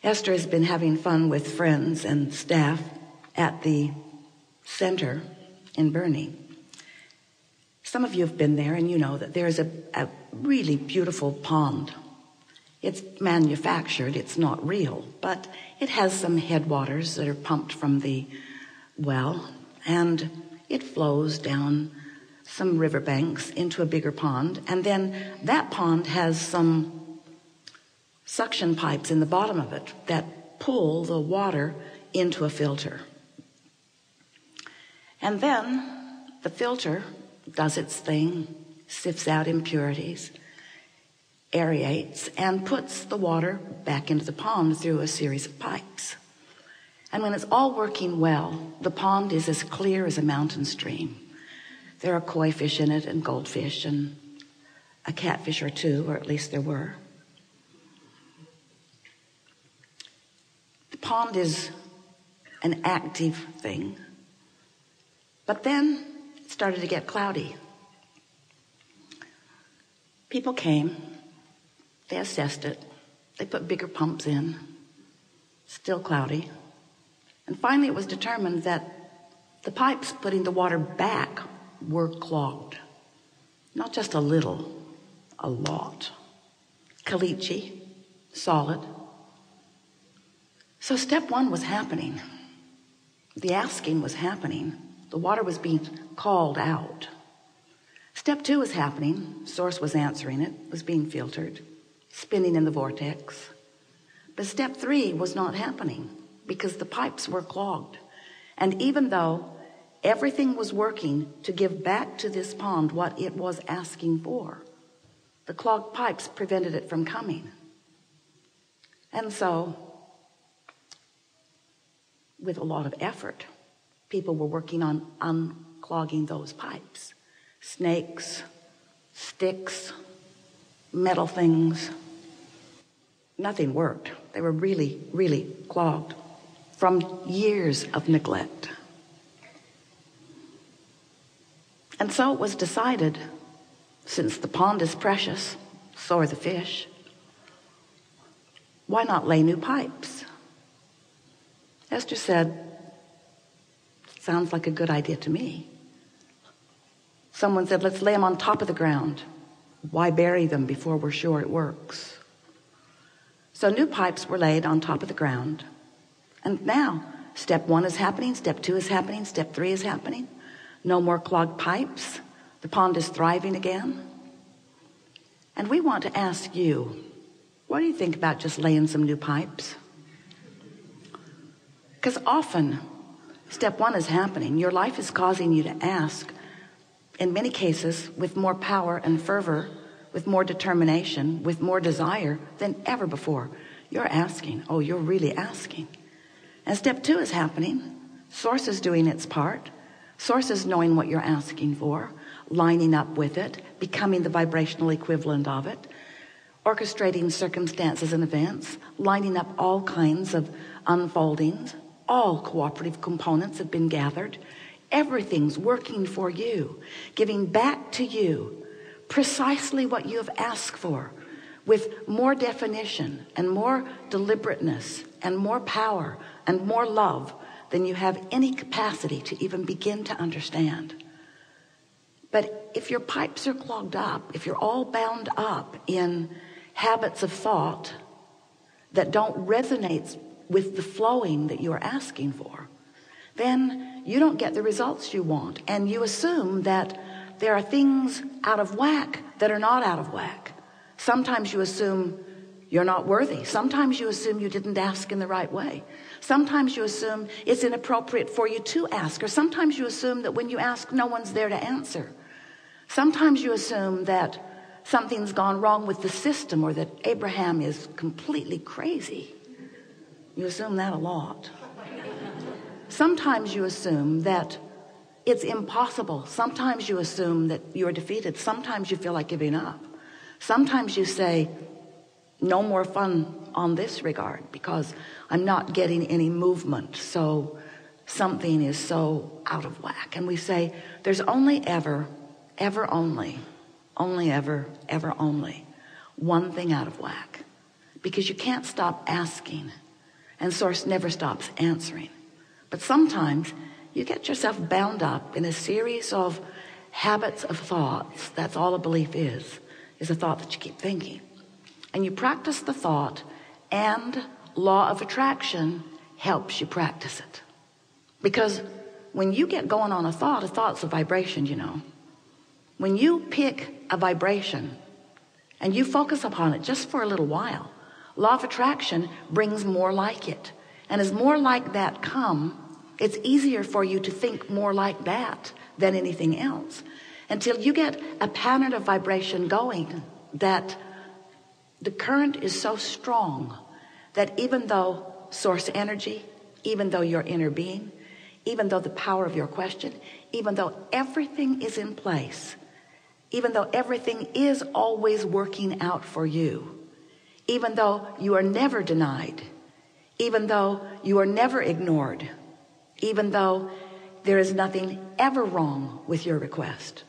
Esther has been having fun with friends and staff at the center in Burnie. Some of you have been there and you know that there's a really beautiful pond. It's manufactured, it's not real, but it has some headwaters that are pumped from the well, and it flows down some riverbanks into a bigger pond, and then that pond has some suction pipes in the bottom of it that pull the water into a filter. And then the filter does its thing, sifts out impurities, aerates, and puts the water back into the pond through a series of pipes. And when it's all working well, the pond is as clear as a mountain stream. There are koi fish in it and goldfish and a catfish or two, or at least there were. The pond is an active thing. But then it started to get cloudy. People came, they assessed it, they put bigger pumps in, still cloudy. And finally it was determined that the pipes putting the water back were clogged. Not just a little, a lot. Caliche, solid. So step one was happening. The asking was happening. The water was being called out. Step two was happening. Source was answering it, was being filtered, spinning in the vortex. But step three was not happening because the pipes were clogged. And even though everything was working to give back to this pond what it was asking for, the clogged pipes prevented it from coming. And so, with a lot of effort, people were working on unclogging those pipes. Snakes, sticks, metal things. Nothing worked. They were really, really clogged from years of neglect. And so it was decided, since the pond is precious, so are the fish, why not lay new pipes? Esther said, sounds like a good idea to me. Someone said, let's lay them on top of the ground. Why bury them before we're sure it works? So new pipes were laid on top of the ground. And now, step one is happening, step two is happening, step three is happening. No more clogged pipes. The pond is thriving again. And we want to ask you, what do you think about just laying some new pipes? Because often, step one is happening. Your life is causing you to ask, in many cases, with more power and fervor, with more determination, with more desire than ever before. You're asking. Oh, you're really asking. And step two is happening. Source is doing its part. Source is knowing what you're asking for, lining up with it, becoming the vibrational equivalent of it, orchestrating circumstances and events, lining up all kinds of unfoldings. All cooperative components have been gathered. Everything's working for you, giving back to you precisely what you have asked for, with more definition and more deliberateness and more power and more love than you have any capacity to even begin to understand. But if your pipes are clogged up, if you're all bound up in habits of thought that don't resonate with the flowing that you are asking for, then you don't get the results you want. And you assume that there are things out of whack that are not out of whack. Sometimes you assume you're not worthy. Sometimes you assume you didn't ask in the right way. Sometimes you assume it's inappropriate for you to ask. Or sometimes you assume that when you ask, no one's there to answer. Sometimes you assume that something's gone wrong with the system, or that Abraham is completely crazy. You assume that a lot. Sometimes you assume that it's impossible. Sometimes you assume that you're defeated. Sometimes you feel like giving up. Sometimes you say, no more fun on this regard because I'm not getting any movement. So something is so out of whack. And we say, there's only ever only one thing out of whack. Because you can't stop asking and source never stops answering. But sometimes you get yourself bound up in a series of habits of thoughts. That's all a belief is a thought that you keep thinking. And you practice the thought, and law of attraction helps you practice it. Because when you get going on a thought's a vibration, you know. When you pick a vibration and you focus upon it just for a little while, law of attraction brings more like it. And as more like that come, it's easier for you to think more like that than anything else, until you get a pattern of vibration going that the current is so strong that even though source energy, even though your inner being, even though the power of your question, even though everything is in place, even though everything is always working out for you, even though you are never denied, even though you are never ignored, even though there is nothing ever wrong with your request,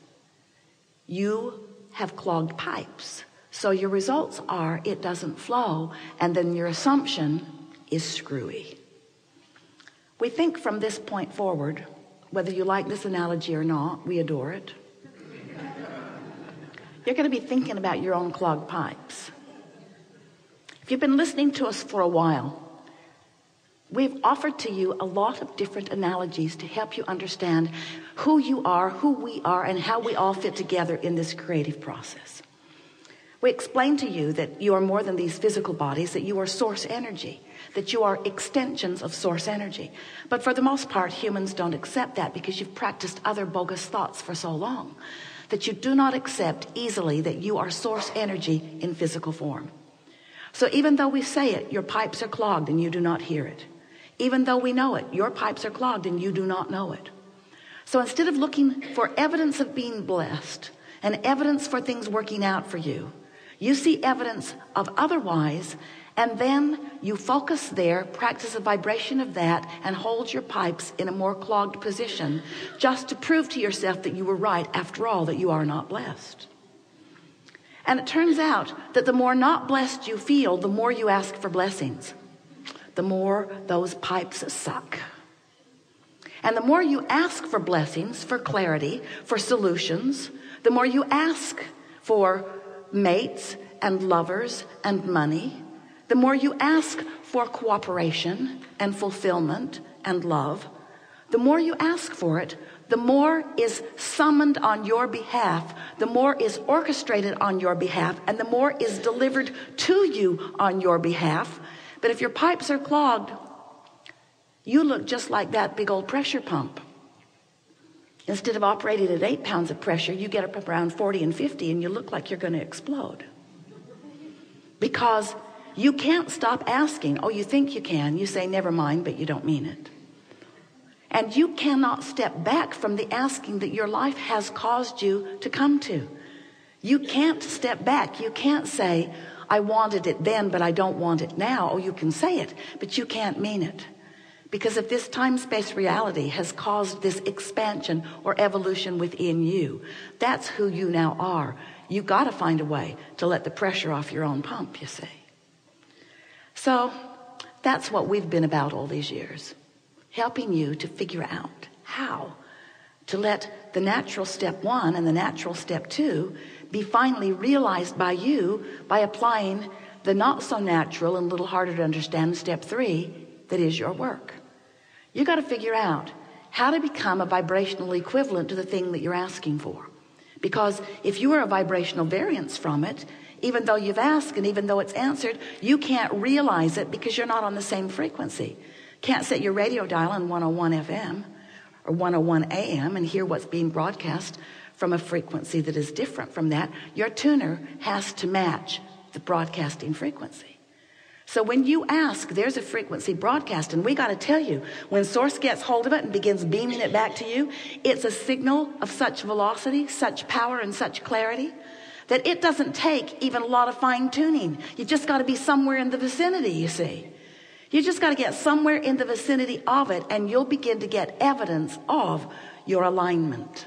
you have clogged pipes. So your results are it doesn't flow, and then your assumption is screwy. We think from this point forward, whether you like this analogy or not, we adore it. You're going to be thinking about your own clogged pipes. If you've been listening to us for a while, we've offered to you a lot of different analogies to help you understand who you are, who we are, and how we all fit together in this creative process. We explained to you that you are more than these physical bodies, that you are source energy, that you are extensions of source energy. But for the most part, humans don't accept that because you've practiced other bogus thoughts for so long that you do not accept easily that you are source energy in physical form. So even though we say it, your pipes are clogged and you do not hear it. Even though we know it, your pipes are clogged and you do not know it. So instead of looking for evidence of being blessed and evidence for things working out for you, you see evidence of otherwise, and then you focus there, practice a vibration of that, and hold your pipes in a more clogged position just to prove to yourself that you were right after all, that you are not blessed. And it turns out that the more not blessed you feel, the more you ask for blessings, the more those pipes suck. And the more you ask for blessings, for clarity, for solutions, the more you ask for mates and lovers and money, the more you ask for cooperation and fulfillment and love, the more you ask for it, the more is summoned on your behalf, the more is orchestrated on your behalf, and the more is delivered to you on your behalf. But if your pipes are clogged, you look just like that big old pressure pump. Instead of operating at 8 pounds of pressure, you get up around 40 and 50 and you look like you're going to explode. Because you can't stop asking. Oh, you think you can. You say, never mind, but you don't mean it. And you cannot step back from the asking that your life has caused you to come to. You can't step back. You can't say, I wanted it then, but I don't want it now. Oh, you can say it, but you can't mean it. Because if this time-space reality has caused this expansion or evolution within you, that's who you now are. You got to find a way to let the pressure off your own pump, you see. So that's what we've been about all these years, helping you to figure out how to let the natural step 1 and the natural step 2 be finally realized by you by applying the not so natural and a little harder to understand step 3, that is your work. You got to figure out how to become a vibrational equivalent to the thing that you're asking for. Because if you are a vibrational variance from it, even though you've asked and even though it's answered, you can't realize it because you're not on the same frequency. Can't set your radio dial on 101 FM or 101 AM and hear what's being broadcast from a frequency that is different from that. Your tuner has to match the broadcasting frequency. So when you ask, there's a frequency broadcast, and we got to tell you, when source gets hold of it and begins beaming it back to you, it's a signal of such velocity, such power, and such clarity that it doesn't take even a lot of fine tuning. You just got to be somewhere in the vicinity, you see. You just got to get somewhere in the vicinity of it, and you'll begin to get evidence of your alignment,